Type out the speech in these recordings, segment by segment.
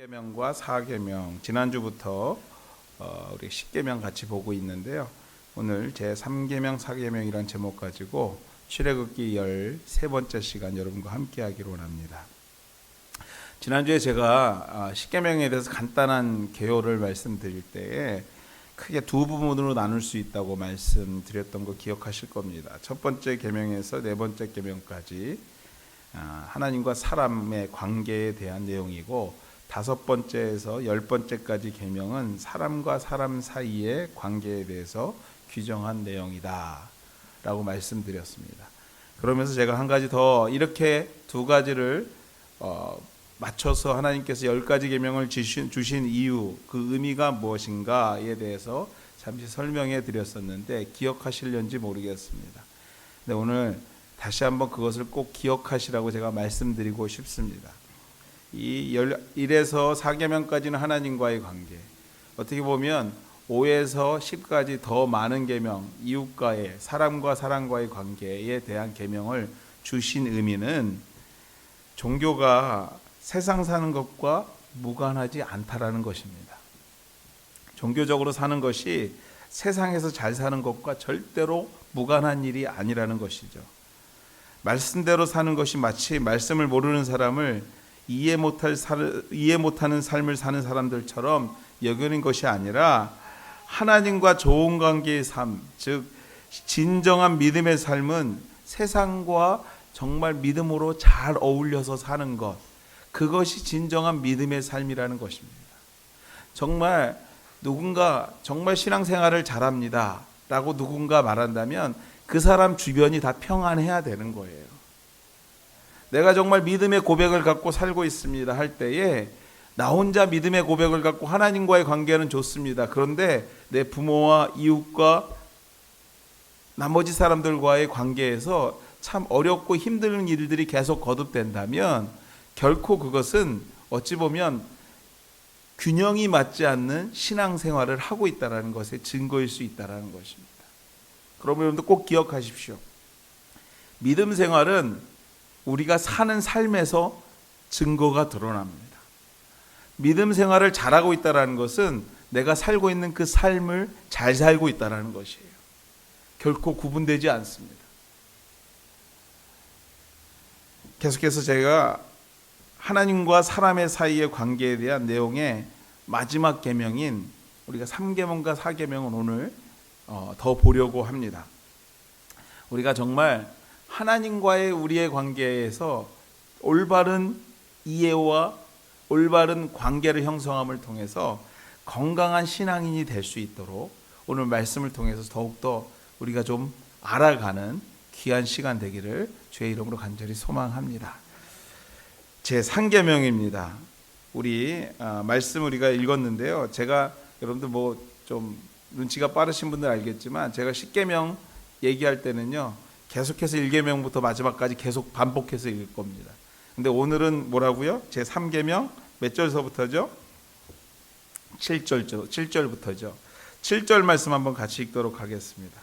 3계명과 4계명 지난주부터 우리 10계명 같이 보고 있는데요. 오늘 제 3계명 4계명이라는 제목 가지고 출애굽기 13번째 시간 여러분과 함께 하기로 합니다. 지난주에 제가 10계명에 대해서 간단한 개요를 말씀드릴 때에 크게 두 부분으로 나눌 수 있다고 말씀드렸던 거 기억하실 겁니다. 첫 번째 계명에서 네 번째 계명까지 하나님과 사람의 관계에 대한 내용이고, 다섯 번째에서 열 번째까지 계명은 사람과 사람 사이의 관계에 대해서 규정한 내용이다 라고 말씀드렸습니다. 그러면서 제가 한 가지 더 이렇게 두 가지를 맞춰서 하나님께서 10가지 계명을 주신 이유, 그 의미가 무엇인가에 대해서 잠시 설명해 드렸었는데 기억하시려는지 모르겠습니다. 근데 오늘 다시 한번 그것을 꼭 기억하시라고 제가 말씀드리고 싶습니다. 이 1에서 4계명까지는 하나님과의 관계, 어떻게 보면 5에서 10까지 더 많은 계명, 이웃과의, 사람과 사람과의 관계에 대한 계명을 주신 의미는 종교가 세상 사는 것과 무관하지 않다라는 것입니다. 종교적으로 사는 것이 세상에서 잘 사는 것과 절대로 무관한 일이 아니라는 것이죠. 말씀대로 사는 것이 마치 말씀을 모르는 사람을 이해 못하는 삶을 사는 사람들처럼 여기는 것이 아니라, 하나님과 좋은 관계의 삶, 즉 진정한 믿음의 삶은 세상과 정말 믿음으로 잘 어울려서 사는 것, 그것이 진정한 믿음의 삶이라는 것입니다. 정말 누군가 정말 신앙생활을 잘합니다 라고 누군가 말한다면 그 사람 주변이 다 평안해야 되는 거예요. 내가 정말 믿음의 고백을 갖고 살고 있습니다 할 때에 나 혼자 믿음의 고백을 갖고 하나님과의 관계는 좋습니다. 그런데 내 부모와 이웃과 나머지 사람들과의 관계에서 참 어렵고 힘든 일들이 계속 거듭된다면 결코 그것은 어찌 보면 균형이 맞지 않는 신앙생활을 하고 있다는 것의 증거일 수 있다는 것입니다. 그러면 여러분들 꼭 기억하십시오. 믿음 생활은 우리가 사는 삶에서 증거가 드러납니다. 믿음 생활을 잘하고 있다는 것은 내가 살고 있는 그 삶을 잘 살고 있다는 것이에요. 결코 구분되지 않습니다. 계속해서 제가 하나님과 사람의 사이의 관계에 대한 내용의 마지막 계명인 우리가 3계명과 4계명은 오늘 더 보려고 합니다. 우리가 정말 하나님과의 우리의 관계에서 올바른 이해와 올바른 관계를 형성함을 통해서 건강한 신앙인이 될 수 있도록 오늘 말씀을 통해서 더욱더 우리가 좀 알아가는 귀한 시간 되기를 주의 이름으로 간절히 소망합니다. 제 3계명입니다. 우리 말씀 우리가 읽었는데요. 제가 여러분들 뭐 좀 눈치가 빠르신 분들 알겠지만 제가 10계명 얘기할 때는요, 계속해서 1계명부터 마지막까지 계속 반복해서 읽을 겁니다. 근데 오늘은 뭐라고요? 제 3계명 몇 절서부터죠? 7절부터죠. 7절 말씀 한번 같이 읽도록 하겠습니다.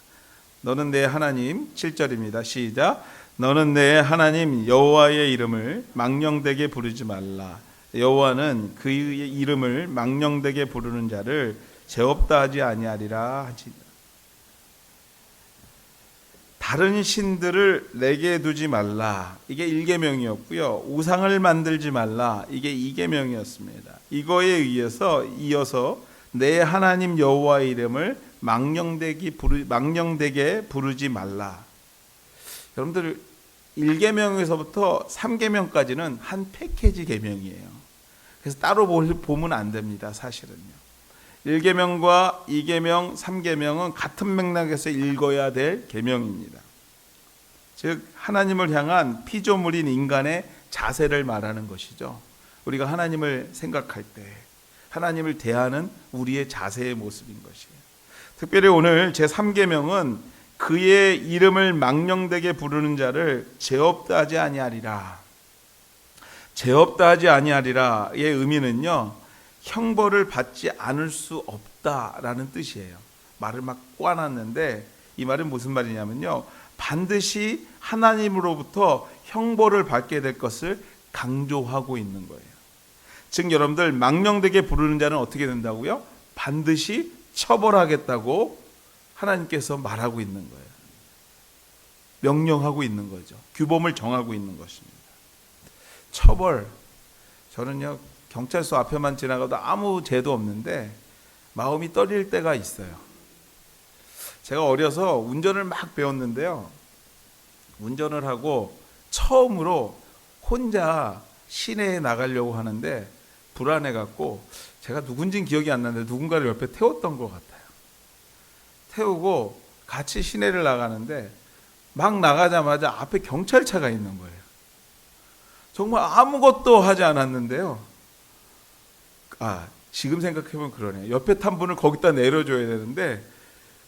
너는 내 하나님, 7절입니다. 시작. 너는 내 하나님 여호와의 이름을 망령되게 부르지 말라. 여호와는 그의 이름을 망령되게 부르는 자를 죄없다 하지 아니하리라 하지. 다른 신들을 내게 두지 말라. 이게 1계명이었고요. 우상을 만들지 말라. 이게 2계명이었습니다. 이거에 의해서 이어서 내 하나님 여호와의 이름을 망령되게 부르지 말라. 여러분들 1계명에서부터 3계명까지는 한 패키지 계명이에요. 그래서 따로 보면 안 됩니다. 사실은요. 1계명과 2계명, 3계명은 같은 맥락에서 읽어야 될 계명입니다. 즉 하나님을 향한 피조물인 인간의 자세를 말하는 것이죠. 우리가 하나님을 생각할 때 하나님을 대하는 우리의 자세의 모습인 것이에요. 특별히 오늘 제 3계명은 그의 이름을 망령되게 부르는 자를 죄없다 하지 아니하리라. 죄없다 하지 아니하리라의 의미는요, 형벌을 받지 않을 수 없다라는 뜻이에요. 말을 막 꽈놨는데 이 말은 무슨 말이냐면요, 반드시 하나님으로부터 형벌을 받게 될 것을 강조하고 있는 거예요. 즉 여러분들 망령되게 부르는 자는 어떻게 된다고요? 반드시 처벌하겠다고 하나님께서 말하고 있는 거예요. 명령하고 있는 거죠. 규범을 정하고 있는 것입니다. 처벌. 저는요 경찰서 앞에만 지나가도 아무 죄도 없는데 마음이 떨릴 때가 있어요. 제가 어려서 운전을 막 배웠는데요. 운전을 하고 처음으로 혼자 시내에 나가려고 하는데 불안해갖고 제가 누군지는 기억이 안 나는데 누군가를 옆에 태웠던 것 같아요. 태우고 같이 시내를 나가는데 막 나가자마자 앞에 경찰차가 있는 거예요. 정말 아무것도 하지 않았는데요. 지금 생각해보면 그러네요. 옆에 탄 분을 거기다 내려줘야 되는데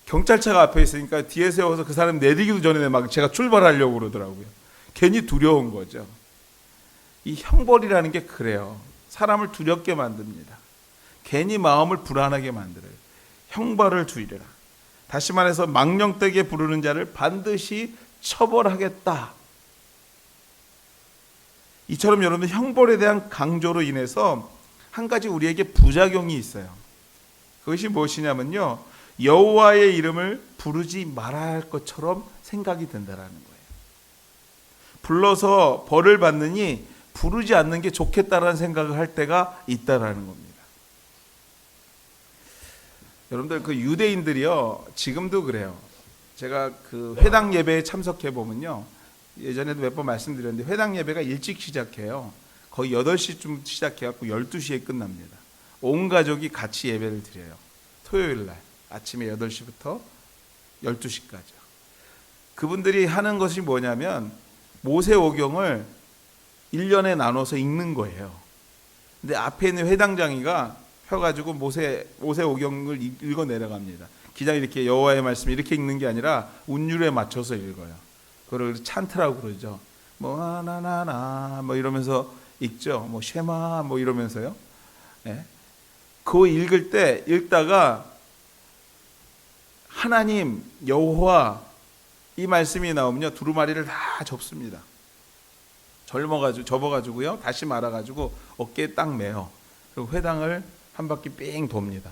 경찰차가 앞에 있으니까 뒤에 세워서 그 사람 내리기도 전에 막 제가 출발하려고 그러더라고요. 괜히 두려운 거죠. 이 형벌이라는 게 그래요. 사람을 두렵게 만듭니다. 괜히 마음을 불안하게 만들어요. 형벌을 주의라. 다시 말해서 망령되게 부르는 자를 반드시 처벌하겠다. 이처럼 여러분들 형벌에 대한 강조로 인해서 한 가지 우리에게 부작용이 있어요. 그것이 무엇이냐면요, 여호와의 이름을 부르지 말아야 할 것처럼 생각이 든다라는 거예요. 불러서 벌을 받느니 부르지 않는 게 좋겠다라는 생각을 할 때가 있다라는 겁니다. 여러분들 그 유대인들이요 지금도 그래요. 제가 그 회당 예배에 참석해 보면요, 예전에도 몇 번 말씀드렸는데 회당 예배가 일찍 시작해요. 거의 8시쯤 시작해갖고 12시에 끝납니다. 온 가족이 같이 예배를 드려요. 토요일날 아침에 8시부터 12시까지. 그분들이 하는 것이 뭐냐면 모세오경을 1년에 나눠서 읽는 거예요. 근데 앞에 있는 회당장이가 펴가지고 모세오경을 읽어 내려갑니다. 기장이 이렇게 여호와의 말씀 이렇게 읽는 게 아니라 운율에 맞춰서 읽어요. 그걸 찬트라고 그러죠. 뭐 나나나 뭐 이러면서 읽죠. 뭐 쉐마 뭐 이러면서요. 예. 그거 읽을 때 읽다가 하나님 여호와 이 말씀이 나오면요 두루마리를 다 접습니다. 접어가지고요 다시 말아가지고 어깨에 딱 매요. 그리고 회당을 한 바퀴 삥 돕니다.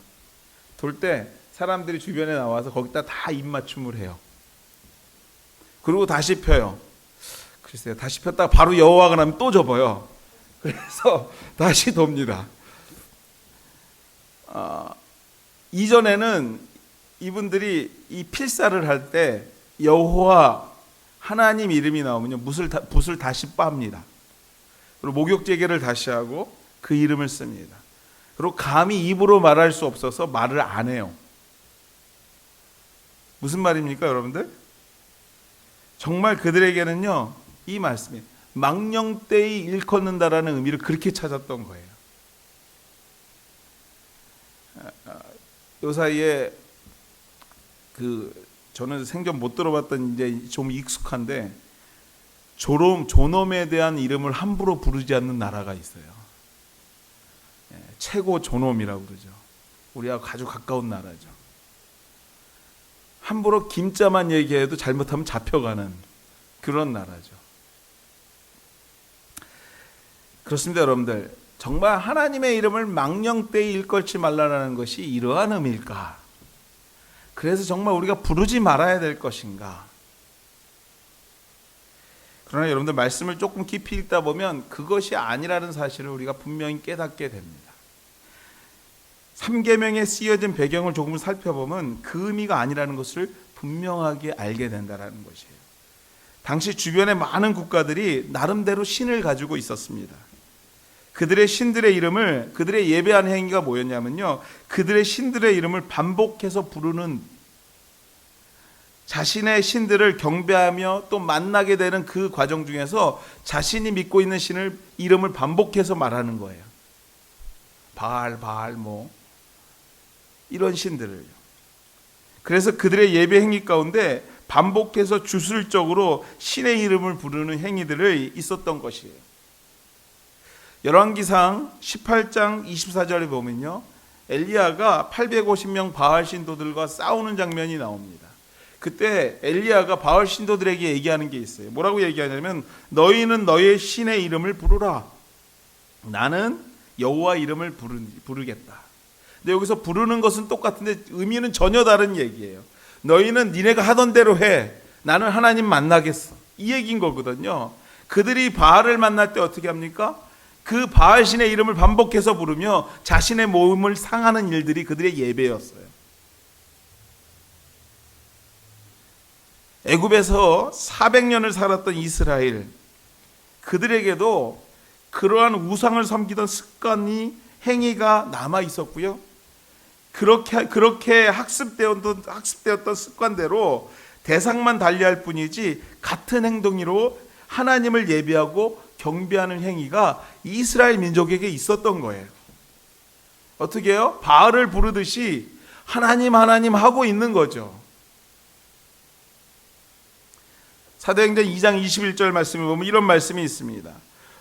돌 때 사람들이 주변에 나와서 거기다 다 입맞춤을 해요. 그리고 다시 펴요. 글쎄요, 다시 폈다가 바로 여호와가 나면 또 접어요. 그래서 다시 돕니다. 이전에는 이분들이 이 필사를 할 때 여호와 하나님 이름이 나오면요 붓을 다시 빱니다. 그리고 목욕제계를 다시 하고 그 이름을 씁니다. 그리고 감히 입으로 말할 수 없어서 말을 안 해요. 무슨 말입니까 여러분들? 정말 그들에게는요 이 말씀이 망령되이 일컫는다라는 의미를 그렇게 찾았던 거예요. 요 사이에 저는 생전 못 들어봤던 이제 좀 익숙한데 존엄에 대한 이름을 함부로 부르지 않는 나라가 있어요. 최고 존엄이라고 그러죠. 우리하고 아주 가까운 나라죠. 함부로 김자만 얘기해도 잘못하면 잡혀가는 그런 나라죠. 그렇습니다 여러분들. 정말 하나님의 이름을 망령되이 일컬지 말라는 것이 이러한 의미일까? 그래서 정말 우리가 부르지 말아야 될 것인가? 그러나 여러분들 말씀을 조금 깊이 읽다 보면 그것이 아니라는 사실을 우리가 분명히 깨닫게 됩니다. 3계명에 쓰여진 배경을 조금 살펴보면 그 의미가 아니라는 것을 분명하게 알게 된다는 것이에요. 당시 주변의 많은 국가들이 나름대로 신을 가지고 있었습니다. 그들의 신들의 이름을, 그들의 예배하는 행위가 뭐였냐면요, 그들의 신들의 이름을 반복해서 부르는, 자신의 신들을 경배하며 또 만나게 되는 그 과정 중에서 자신이 믿고 있는 신을 이름을 반복해서 말하는 거예요. 바알 뭐 이런 신들을요. 그래서 그들의 예배 행위 가운데 반복해서 주술적으로 신의 이름을 부르는 행위들을 있었던 것이에요. 열왕기상 18장 24절에 보면요, 엘리야가 850명 바알 신도들과 싸우는 장면이 나옵니다. 그때 엘리야가 바알 신도들에게 얘기하는 게 있어요. 뭐라고 얘기하냐면 너희는 너의 신의 이름을 부르라. 나는 여호와 이름을 부르겠다. 근데 여기서 부르는 것은 똑같은데 의미는 전혀 다른 얘기예요. 너희는 니네가 하던 대로 해. 나는 하나님 만나겠어. 이 얘기인 거거든요. 그들이 바알을 만날 때 어떻게 합니까? 그 바알 신의 이름을 반복해서 부르며 자신의 몸을 상하는 일들이 그들의 예배였어요. 애굽에서 400년을 살았던 이스라엘, 그들에게도 그러한 우상을 섬기던 습관이, 행위가 남아 있었고요. 그렇게 학습되었던 습관대로 대상만 달리할 뿐이지 같은 행동으로 하나님을 예배하고 경배하는 행위가 이스라엘 민족에게 있었던 거예요. 어떻게 해요? 바알을 부르듯이 하나님 하고 있는 거죠. 사도행전 2장 21절 말씀을 보면 이런 말씀이 있습니다.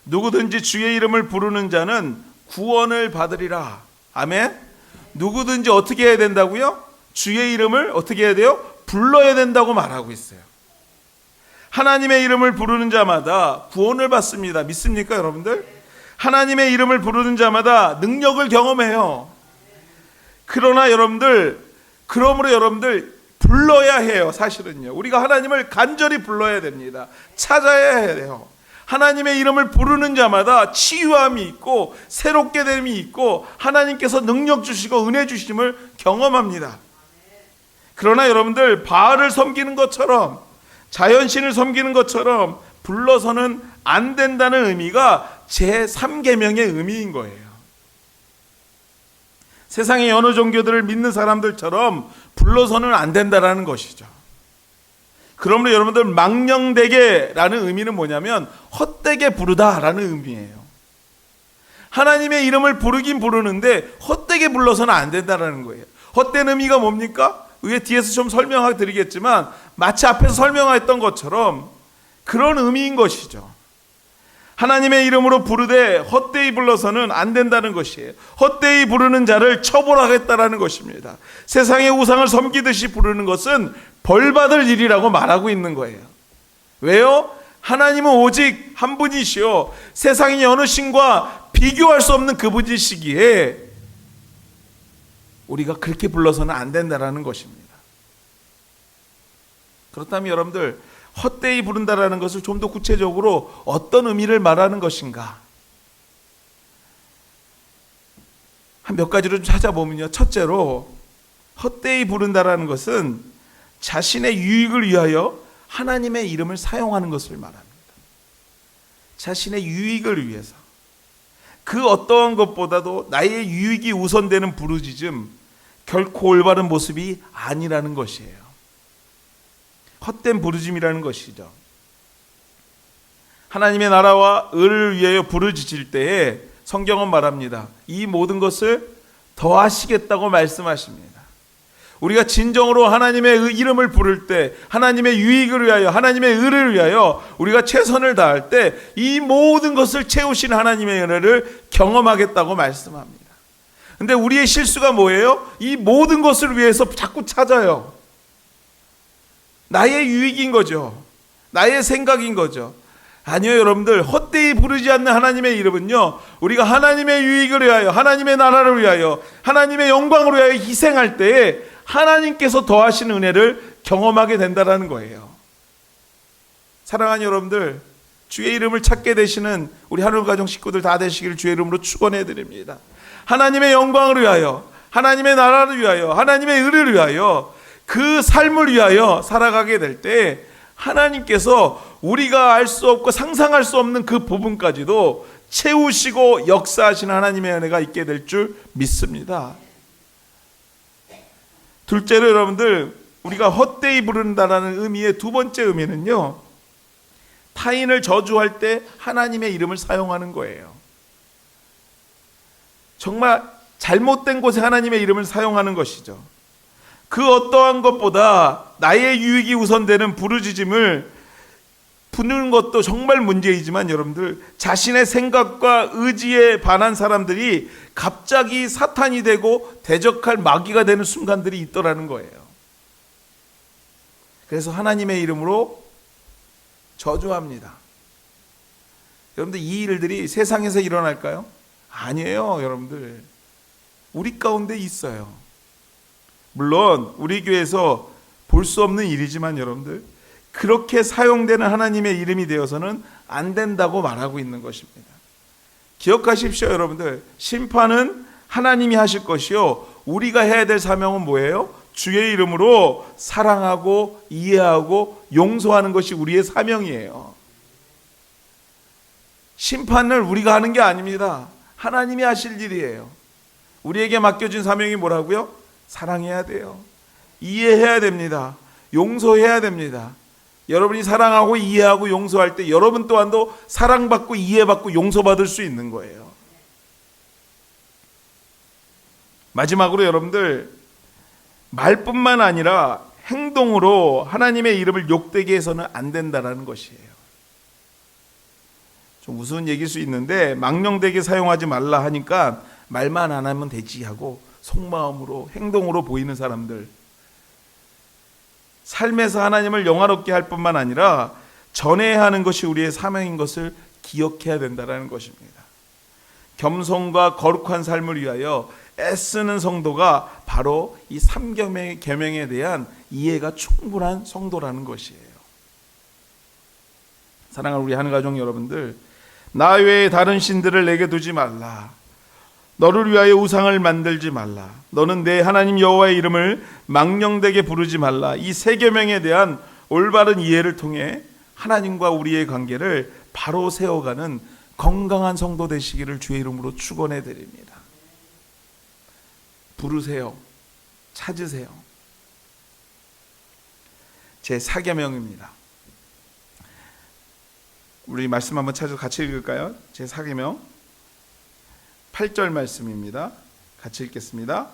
누구든지 주의 이름을 부르는 자는 구원을 받으리라. 아멘. 누구든지 어떻게 해야 된다고요? 주의 이름을 어떻게 해야 돼요? 불러야 된다고 말하고 있어요. 하나님의 이름을 부르는 자마다 구원을 받습니다. 믿습니까, 여러분들? 하나님의 이름을 부르는 자마다 능력을 경험해요. 그러나 여러분들, 불러야 해요. 사실은요, 우리가 하나님을 간절히 불러야 됩니다. 찾아야 돼요. 하나님의 이름을 부르는 자마다 치유함이 있고 새롭게 됨이 있고 하나님께서 능력 주시고 은혜 주심을 경험합니다. 그러나 여러분들, 바알을 섬기는 것처럼, 자연신을 섬기는 것처럼 불러서는 안 된다는 의미가 제3계명의 의미인 거예요. 세상의 어느 종교들을 믿는 사람들처럼 불러서는 안 된다라는 것이죠. 그러므로 여러분들, 망령되게라는 의미는 뭐냐면 헛되게 부르다라는 의미예요. 하나님의 이름을 부르긴 부르는데 헛되게 불러서는 안 된다라는 거예요. 헛된 의미가 뭡니까? 위에 뒤에서 좀 설명해 드리겠지만 마치 앞에서 설명했던 것처럼 그런 의미인 것이죠. 하나님의 이름으로 부르되 헛되이 불러서는 안 된다는 것이에요. 헛되이 부르는 자를 처벌하겠다라는 것입니다. 세상의 우상을 섬기듯이 부르는 것은 벌받을 일이라고 말하고 있는 거예요. 왜요? 하나님은 오직 한 분이시오. 세상의 어느 신과 비교할 수 없는 그분이시기에 우리가 그렇게 불러서는 안 된다라는 것입니다. 그렇다면 여러분들, 헛되이 부른다라는 것을 좀 더 구체적으로 어떤 의미를 말하는 것인가? 한 몇 가지로 좀 찾아보면요. 첫째로, 헛되이 부른다라는 것은 자신의 유익을 위하여 하나님의 이름을 사용하는 것을 말합니다. 자신의 유익을 위해서. 그 어떠한 것보다도 나의 유익이 우선되는 부르짖음, 결코 올바른 모습이 아니라는 것이에요. 헛된 부르짖음이라는 것이죠. 하나님의 나라와 의를 위하여 부르짖을 때에 성경은 말합니다. 이 모든 것을 더하시겠다고 말씀하십니다. 우리가 진정으로 하나님의 이름을 부를 때, 하나님의 유익을 위하여, 하나님의 의를 위하여 우리가 최선을 다할 때 이 모든 것을 채우신 하나님의 은혜를 경험하겠다고 말씀합니다. 근데 우리의 실수가 뭐예요? 이 모든 것을 위해서 자꾸 찾아요. 나의 유익인 거죠. 나의 생각인 거죠. 아니요, 여러분들, 헛되이 부르지 않는 하나님의 이름은요, 우리가 하나님의 유익을 위하여, 하나님의 나라를 위하여, 하나님의 영광을 위하여 희생할 때에 하나님께서 더하신 은혜를 경험하게 된다는 거예요. 사랑하는 여러분들, 주의 이름을 찾게 되시는 우리 하늘가정 식구들 다 되시기를 주의 이름으로 축원해 드립니다. 하나님의 영광을 위하여, 하나님의 나라를 위하여, 하나님의 의를 위하여, 그 삶을 위하여 살아가게 될 때 하나님께서 우리가 알 수 없고 상상할 수 없는 그 부분까지도 채우시고 역사하시는 하나님의 은혜가 있게 될 줄 믿습니다. 둘째로 여러분들, 우리가 헛되이 부른다라는 의미의 두 번째 의미는요, 타인을 저주할 때 하나님의 이름을 사용하는 거예요. 정말 잘못된 곳에 하나님의 이름을 사용하는 것이죠. 그 어떠한 것보다 나의 유익이 우선되는 부르짖음을 부르는 것도 정말 문제이지만 여러분들, 자신의 생각과 의지에 반한 사람들이 갑자기 사탄이 되고 대적할 마귀가 되는 순간들이 있더라는 거예요. 그래서 하나님의 이름으로 저주합니다. 여러분들, 이 일들이 세상에서 일어날까요? 아니에요, 여러분들. 우리 가운데 있어요. 물론 우리 교회에서 볼 수 없는 일이지만 여러분들, 그렇게 사용되는 하나님의 이름이 되어서는 안 된다고 말하고 있는 것입니다. 기억하십시오, 여러분들. 심판은 하나님이 하실 것이요, 우리가 해야 될 사명은 뭐예요? 주의 이름으로 사랑하고 이해하고 용서하는 것이 우리의 사명이에요. 심판을 우리가 하는 게 아닙니다. 하나님이 하실 일이에요. 우리에게 맡겨진 사명이 뭐라고요? 사랑해야 돼요. 이해해야 됩니다. 용서해야 됩니다. 여러분이 사랑하고 이해하고 용서할 때 여러분 또한도 사랑받고 이해받고 용서받을 수 있는 거예요. 마지막으로 여러분들, 말뿐만 아니라 행동으로 하나님의 이름을 욕되게 해서는 안 된다는 것이에요. 좀 우스운 얘기일 수 있는데, 망령되게 사용하지 말라 하니까 말만 안 하면 되지 하고 속마음으로 행동으로 보이는 사람들, 삶에서 하나님을 영화롭게 할 뿐만 아니라 전해야 하는 것이 우리의 사명인 것을 기억해야 된다는 것입니다. 겸손과 거룩한 삶을 위하여 애쓰는 성도가 바로 이 3계명에 대한 이해가 충분한 성도라는 것이에요. 사랑하는 우리 한가족 여러분들, 나 외에 다른 신들을 내게 두지 말라. 너를 위하여 우상을 만들지 말라. 너는 내 하나님 여호와의 이름을 망령되게 부르지 말라. 이 3계명에 대한 올바른 이해를 통해 하나님과 우리의 관계를 바로 세워가는 건강한 성도 되시기를 주의 이름으로 축원해 드립니다. 부르세요. 찾으세요. 제 4계명입니다. 우리 말씀 한번 찾아서 같이 읽을까요? 제 4계명 8절 말씀입니다. 같이 읽겠습니다.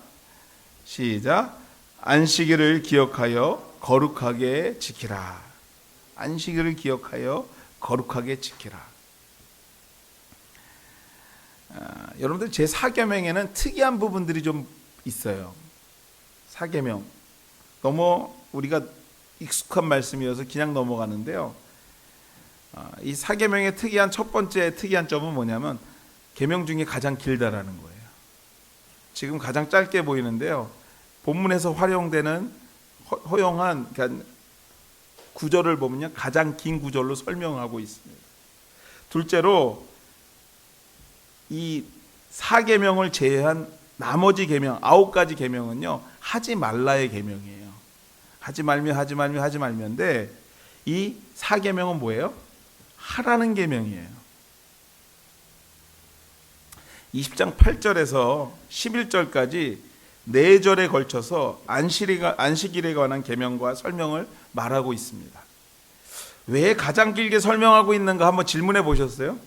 시작. 안식일을 기억하여 거룩하게 지키라. 안식일을 기억하여 거룩하게 지키라. 여러분들, 제 4계명에는 특이한 부분들이 좀 있어요. 4계명 너무 우리가 익숙한 말씀이어서 그냥 넘어가는데요. 이 4계명의 특이한 첫 번째 특이한 점은 뭐냐면 계명 중에 가장 길다라는 거예요. 지금 가장 짧게 보이는데요, 본문에서 활용되는 허용한 그러니까 구절을 보면요, 가장 긴 구절로 설명하고 있습니다. 둘째로 이 4계명을 제외한 나머지 계명 9가지 계명은요, 하지 말라의 계명이에요. 하지 말면인데 이 4계명은 뭐예요? 하라는 계명이에요. 20장 8절에서 11절까지 4절에 걸쳐서 안식일에 관한 계명과 설명을 말하고 있습니다. 왜 가장 길게 설명하고 있는가 한번 질문해 보셨어요?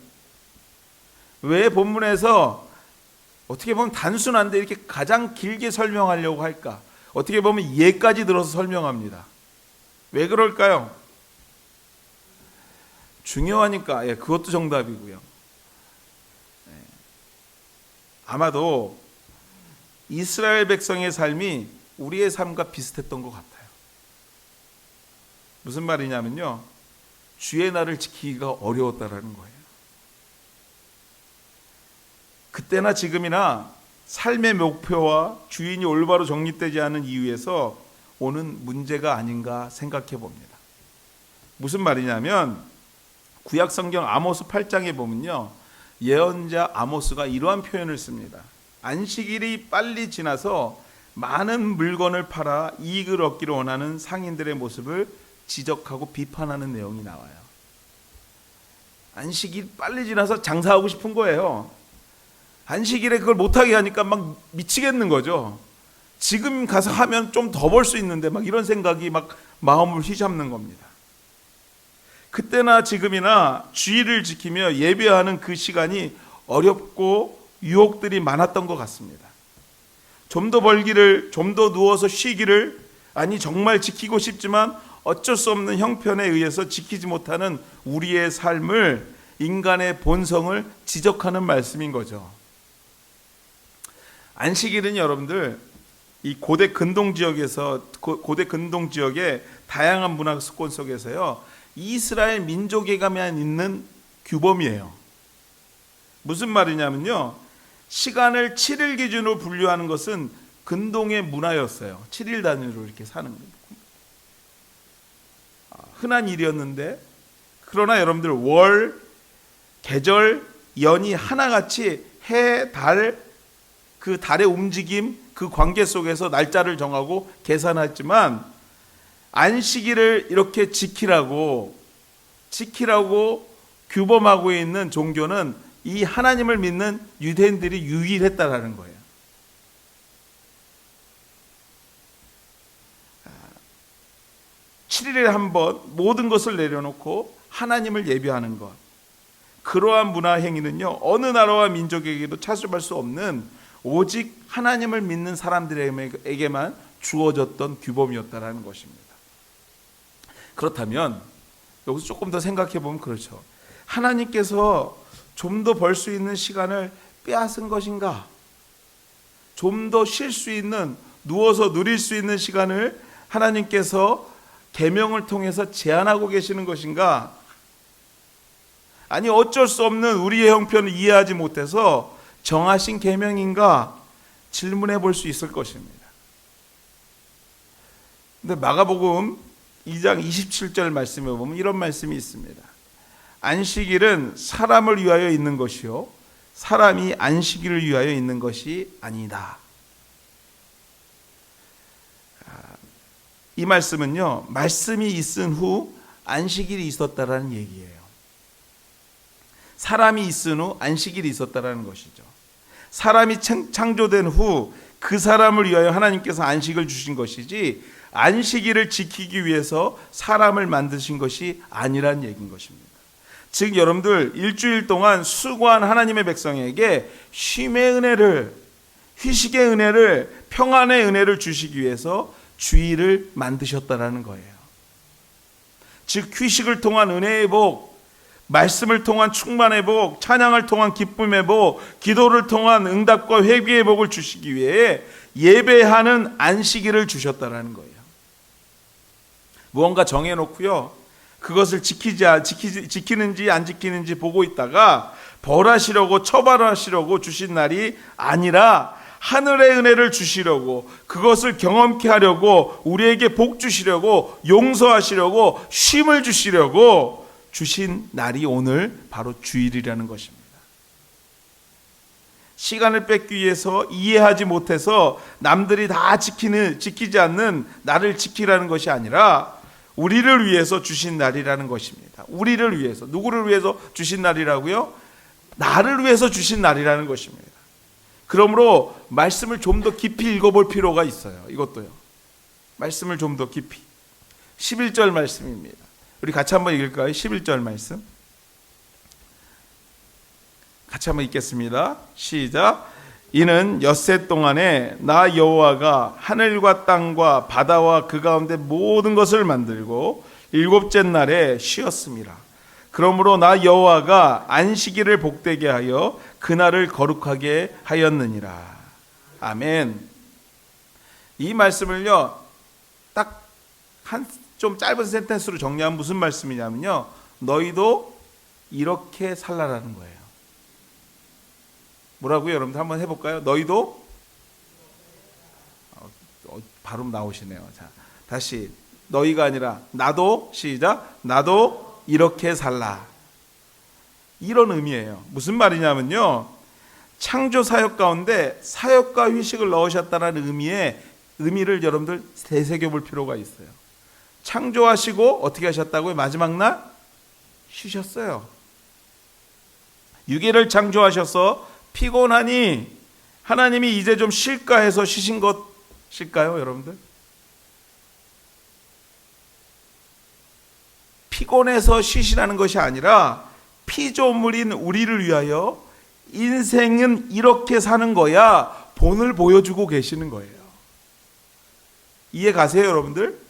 왜 본문에서 어떻게 보면 단순한데 이렇게 가장 길게 설명하려고 할까? 어떻게 보면 예까지 들어서 설명합니다. 왜 그럴까요? 중요하니까. 그것도 정답이고요. 아마도 이스라엘 백성의 삶이 우리의 삶과 비슷했던 것 같아요. 무슨 말이냐면요, 주의 날을 지키기가 어려웠다라는 거예요. 그때나 지금이나 삶의 목표와 주인이 올바로 정립되지 않은 이유에서 오는 문제가 아닌가 생각해 봅니다. 무슨 말이냐면 구약 성경 아모스 8장에 보면요, 예언자 아모스가 이러한 표현을 씁니다. 안식일이 빨리 지나서 많은 물건을 팔아 이익을 얻기를 원하는 상인들의 모습을 지적하고 비판하는 내용이 나와요. 안식일 빨리 지나서 장사하고 싶은 거예요. 안식일에 그걸 못하게 하니까 막 미치겠는 거죠. 지금 가서 하면 좀 더 벌 수 있는데 막 이런 생각이 막 마음을 휘잡는 겁니다. 그때나 지금이나 주의를 지키며 예배하는 그 시간이 어렵고 유혹들이 많았던 것 같습니다. 좀 더 벌기를, 좀 더 누워서 쉬기를, 아니 정말 지키고 싶지만 어쩔 수 없는 형편에 의해서 지키지 못하는 우리의 삶을, 인간의 본성을 지적하는 말씀인 거죠. 안식일은 여러분들 이 고대 근동 지역의 다양한 문화습관 속에서요, 이스라엘 민족에게만 있는 규범이에요. 무슨 말이냐면요, 시간을 7일 기준으로 분류하는 것은 근동의 문화였어요. 7일 단위로 이렇게 사는 거예요. 흔한 일이었는데, 그러나 여러분들 월, 계절, 연이 하나같이 해, 달, 그 달의 움직임, 그 관계 속에서 날짜를 정하고 계산했지만, 안식일을 이렇게 지키라고 규범하고 있는 종교는 이 하나님을 믿는 유대인들이 유일했다라는 거예요. 7일에 한 번 모든 것을 내려놓고 하나님을 예배하는 것, 그러한 문화 행위는요, 어느 나라와 민족에게도 차수할 수 없는 오직 하나님을 믿는 사람들에게만 주어졌던 규범이었다라는 것입니다. 그렇다면 여기서 조금 더 생각해 보면 그렇죠. 하나님께서 좀 더 벌 수 있는 시간을 빼앗은 것인가? 좀 더 쉴 수 있는, 누워서 누릴 수 있는 시간을 하나님께서 계명을 통해서 제한하고 계시는 것인가? 아니 어쩔 수 없는 우리의 형편을 이해하지 못해서 정하신 계명인가? 질문해 볼 수 있을 것입니다. 근데 마가복음 2장 27절 말씀에 보면 이런 말씀이 있습니다. 안식일은 사람을 위하여 있는 것이요 사람이 안식일을 위하여 있는 것이 아니다. 이 말씀은요, 말씀이 있은 후 안식일이 있었다라는 얘기예요. 사람이 있은 후 안식일이 있었다라는 것이죠. 사람이 창조된 후 그 사람을 위하여 하나님께서 안식을 주신 것이지, 안식일을 지키기 위해서 사람을 만드신 것이 아니란 얘기인 것입니다. 즉 여러분들 일주일 동안 수고한 하나님의 백성에게 쉼의 은혜를, 휴식의 은혜를, 평안의 은혜를 주시기 위해서 주일을 만드셨다라는 거예요. 즉 휴식을 통한 은혜의 복, 말씀을 통한 충만의 복, 찬양을 통한 기쁨의 복, 기도를 통한 응답과 회개의 복을 주시기 위해 예배하는 안식일을 주셨다라는 거예요. 무언가 정해놓고요, 그것을 지키는지 안 지키는지 보고 있다가 벌하시려고 처벌하시려고 주신 날이 아니라 하늘의 은혜를 주시려고, 그것을 경험케 하려고, 우리에게 복 주시려고, 용서하시려고, 쉼을 주시려고 주신 날이 오늘 바로 주일이라는 것입니다. 시간을 뺏기 위해서 이해하지 못해서 남들이 다 지키지 않는 나를 지키라는 것이 아니라 우리를 위해서 주신 날이라는 것입니다. 우리를 위해서, 누구를 위해서 주신 날이라고요? 나를 위해서 주신 날이라는 것입니다. 그러므로 말씀을 좀 더 깊이 읽어볼 필요가 있어요. 이것도요. 말씀을 좀 더 깊이. 11절 말씀입니다. 우리 같이 한번 읽을까요? 11절 말씀. 같이 한번 읽겠습니다. 시작. 이는 엿새 동안에 나 여호와가 하늘과 땅과 바다와 그 가운데 모든 것을 만들고 일곱째 날에 쉬었습니다. 그러므로 나 여호와가 안식일을 복되게 하여 그날을 거룩하게 하였느니라. 아멘. 이 말씀을요, 딱 좀 짧은 센텐스로 정리하면 무슨 말씀이냐면요, 너희도 이렇게 살라라는 거예요. 뭐라고요? 여러분들 한번 해볼까요? 너희도 발음 나오시네요. 자, 다시. 너희가 아니라 나도, 시작, 나도 이렇게 살라. 이런 의미예요. 무슨 말이냐면요, 창조 사역 가운데 사역과 휴식을 넣으셨다는 의미를 여러분들 되새겨볼 필요가 있어요. 창조하시고 어떻게 하셨다고요? 마지막 날 쉬셨어요. 6일을 창조하셔서 피곤하니 하나님이 이제 좀 쉴까 해서 쉬신 것일까요, 여러분들? 피곤해서 쉬시라는 것이 아니라 피조물인 우리를 위하여 인생은 이렇게 사는 거야 본을 보여주고 계시는 거예요. 이해 가세요, 여러분들?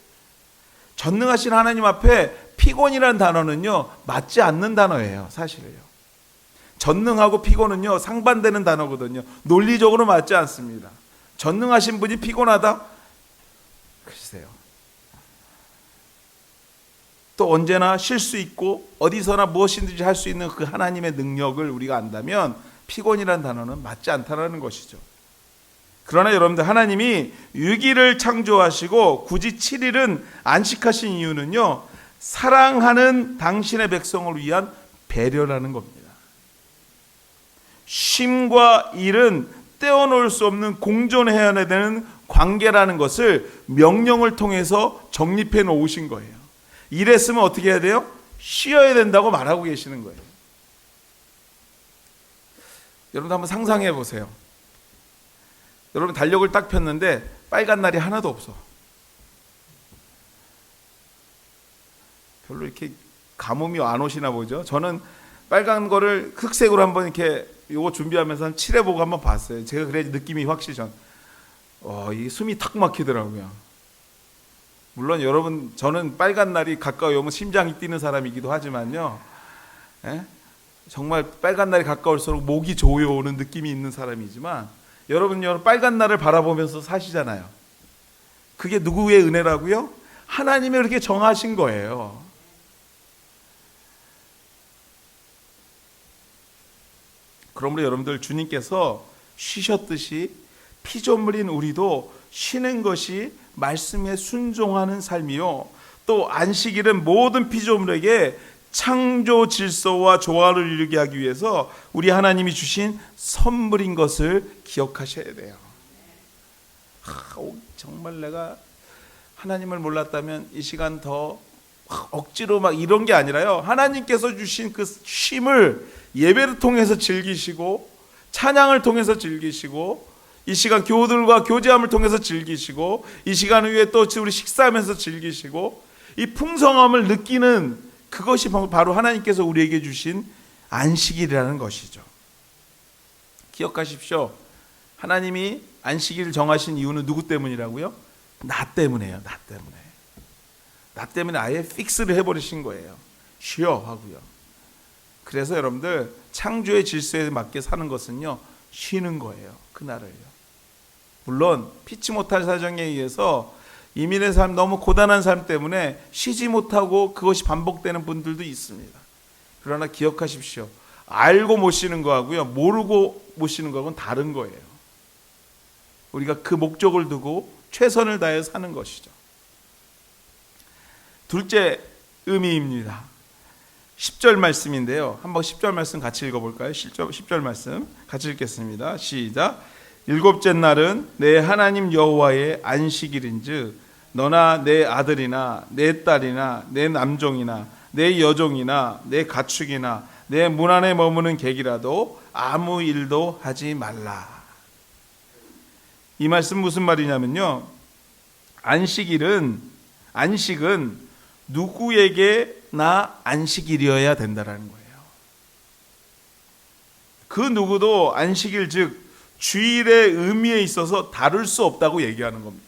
전능하신 하나님 앞에 피곤이라는 단어는요, 맞지 않는 단어예요, 사실은요. 전능하고 피곤은요, 상반되는 단어거든요. 논리적으로 맞지 않습니다. 전능하신 분이 피곤하다? 글쎄요. 또 언제나 쉴 수 있고 어디서나 무엇이든지 할 수 있는 그 하나님의 능력을 우리가 안다면 피곤이라는 단어는 맞지 않다라는 것이죠. 그러나 여러분들, 하나님이 6일을 창조하시고 굳이 7일은 안식하신 이유는요, 사랑하는 당신의 백성을 위한 배려라는 겁니다. 쉼과 일은 떼어놓을 수 없는 공존해야 되는 관계라는 것을 명령을 통해서 정립해 놓으신 거예요. 일했으면 어떻게 해야 돼요? 쉬어야 된다고 말하고 계시는 거예요. 여러분 한번 상상해 보세요. 여러분 달력을 딱 폈는데 빨간 날이 하나도 없어. 별로 이렇게 가뭄이 안 오시나 보죠. 저는 빨간 거를 흑색으로 한번 이렇게 요거 준비하면서 칠해보고 한번 봤어요. 제가 그래 느낌이 확실히 이 숨이 탁 막히더라고요. 물론 여러분, 저는 빨간 날이 가까이 오면 심장이 뛰는 사람이기도 하지만요, 정말 빨간 날이 가까울수록 목이 조여오는 느낌이 있는 사람이지만, 여러분 빨간 날을 바라보면서 사시잖아요. 그게 누구의 은혜라고요? 하나님이 그렇게 정하신 거예요. 그러므로 여러분들, 주님께서 쉬셨듯이 피조물인 우리도 쉬는 것이 말씀에 순종하는 삶이요, 또 안식일은 모든 피조물에게 창조 질서와 조화를 이루게 하기 위해서 우리 하나님이 주신 선물인 것을 기억하셔야 돼요. 정말 내가 하나님을 몰랐다면 이 시간 더 억지로 막 이런 게 아니라요, 하나님께서 주신 그 쉼을 예배를 통해서 즐기시고, 찬양을 통해서 즐기시고, 이 시간 교우들과 교제함을 통해서 즐기시고, 이 시간 후에 또 우리 식사하면서 즐기시고, 이 풍성함을 느끼는 그것이 바로 하나님께서 우리에게 주신 안식일이라는 것이죠. 기억하십시오. 하나님이 안식일을 정하신 이유는 누구 때문이라고요? 나 때문에요. 나 때문에 아예 픽스를 해버리신 거예요. 쉬어 하고요. 그래서 여러분들, 창조의 질서에 맞게 사는 것은요, 쉬는 거예요. 그날을요. 물론 피치 못할 사정에 의해서 이민의 삶, 너무 고단한 삶 때문에 쉬지 못하고 그것이 반복되는 분들도 있습니다. 그러나 기억하십시오. 알고 못 쉬는 거하고요, 모르고 못 쉬는 거하고는 다른 거예요. 우리가 그 목적을 두고 최선을 다해 사는 것이죠. 둘째 의미입니다. 10절 말씀인데요, 한번 10절 말씀 같이 읽어볼까요? 10절 말씀 같이 읽겠습니다. 시작. 일곱째 날은 내 하나님 여호와의 안식일인즉 너나 내 아들이나 내 딸이나 내 남종이나 내 여종이나 내 가축이나 내 문 안에 머무는 객이라도 아무 일도 하지 말라. 이 말씀 무슨 말이냐면요, 안식은 누구에게나 안식일이어야 된다라는 거예요. 그 누구도 안식일, 즉 주일의 의미에 있어서 다룰 수 없다고 얘기하는 겁니다.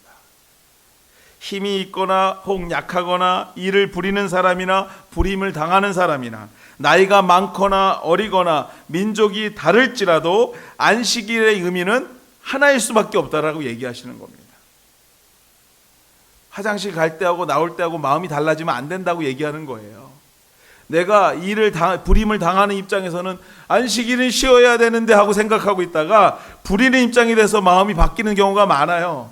힘이 있거나 혹 약하거나 일을 부리는 사람이나 부림을 당하는 사람이나 나이가 많거나 어리거나 민족이 다를지라도 안식일의 의미는 하나일 수밖에 없다라고 얘기하시는 겁니다. 화장실 갈 때하고 나올 때하고 마음이 달라지면 안 된다고 얘기하는 거예요. 내가 부림을 당하는 입장에서는 안식일은 쉬어야 되는데 하고 생각하고 있다가 부리는 입장이 돼서 마음이 바뀌는 경우가 많아요.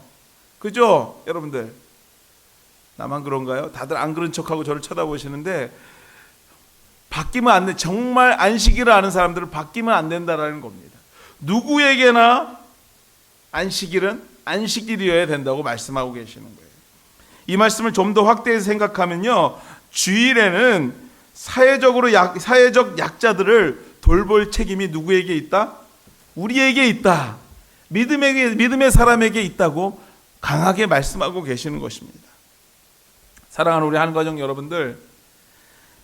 그죠? 여러분들, 나만 그런가요? 다들 안 그런 척하고 저를 쳐다보시는데, 바뀌면 안 돼. 정말 안식일을 아는 사람들은 바뀌면 안 된다라는 겁니다. 누구에게나 안식일은 안식일이어야 된다고 말씀하고 계시는 거예요. 이 말씀을 좀 더 확대해서 생각하면요, 주일에는 사회적 약자들을 돌볼 책임이 누구에게 있다? 우리에게 있다. 믿음의 사람에게 있다고 강하게 말씀하고 계시는 것입니다. 사랑하는 우리 한가정 여러분들,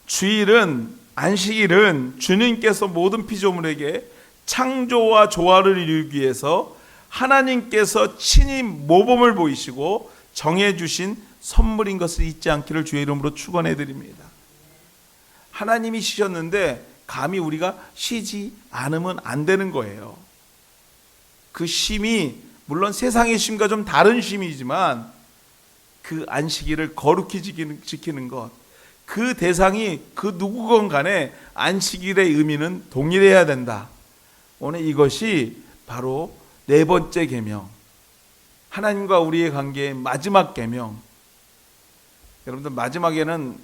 주일은, 안식일은 주님께서 모든 피조물에게 창조와 조화를 이루기 위해서 하나님께서 친히 모범을 보이시고 정해주신 선물인 것을 잊지 않기를 주의 이름으로 축원해 드립니다. 하나님이 쉬셨는데 감히 우리가 쉬지 않으면 안 되는 거예요. 그 쉼이 물론 세상의 쉼과 좀 다른 쉼이지만 그 안식일을 거룩히 지키는 것, 그 대상이 그 누구건 간에 안식일의 의미는 동일해야 된다. 오늘 이것이 바로 네 번째 계명, 하나님과 우리의 관계의 마지막 계명. 여러분들 마지막에는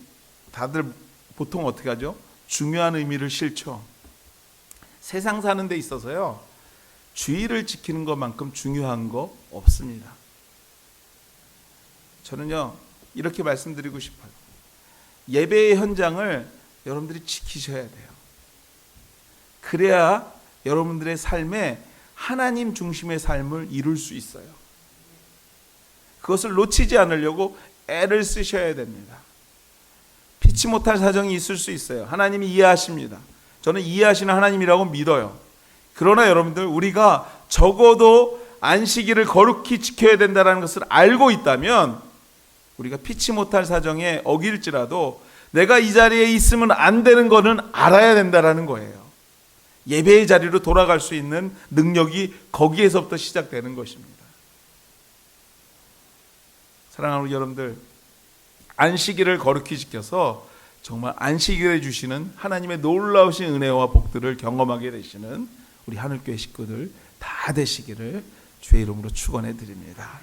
다들 보통 어떻게 하죠? 중요한 의미를 실죠. 세상 사는 데 있어서요, 주의를 지키는 것만큼 중요한 거 없습니다. 저는요 이렇게 말씀드리고 싶어요. 예배의 현장을 여러분들이 지키셔야 돼요. 그래야 여러분들의 삶에 하나님 중심의 삶을 이룰 수 있어요. 그것을 놓치지 않으려고 애를 쓰셔야 됩니다. 피치 못할 사정이 있을 수 있어요. 하나님이 이해하십니다. 저는 이해하시는 하나님이라고 믿어요. 그러나 여러분들, 우리가 적어도 안식일을 거룩히 지켜야 된다는 것을 알고 있다면, 우리가 피치 못할 사정에 어길지라도 내가 이 자리에 있으면 안 되는 거는 알아야 된다는 거예요. 예배의 자리로 돌아갈 수 있는 능력이 거기에서부터 시작되는 것입니다. 사랑하는 우리 여러분들, 안식일을 거룩히 지켜서 정말 안식일에 주시는 하나님의 놀라우신 은혜와 복들을 경험하게 되시는 우리 하늘교회 식구들 다 되시기를 주의 이름으로 축원해 드립니다.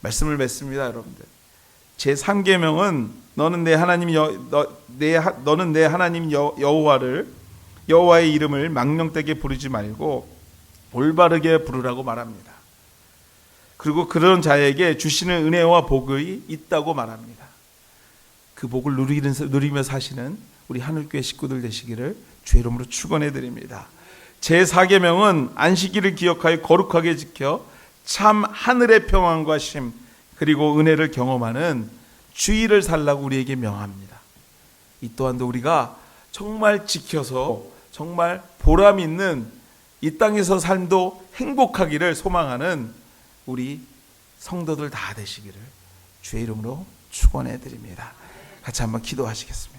말씀을 맺습니다. 여러분들, 제3계명은 너는 내 하나님 여호와의 이름을 망령되게 부르지 말고 올바르게 부르라고 말합니다. 그리고 그런 자에게 주시는 은혜와 복이 있다고 말합니다. 그 복을 누리며 사시는 우리 하늘교회 식구들 되시기를 주의 이름으로 축원해 드립니다. 제4계명은 안식일을 기억하여 거룩하게 지켜 참 하늘의 평안과 쉼 그리고 은혜를 경험하는 주일을 살라고 우리에게 명합니다. 이 또한도 우리가 정말 지켜서 정말 보람 있는 이 땅에서 삶도 행복하기를 소망하는 우리 성도들 다 되시기를 주의 이름으로 축원해 드립니다. 같이 한번 기도하시겠습니다.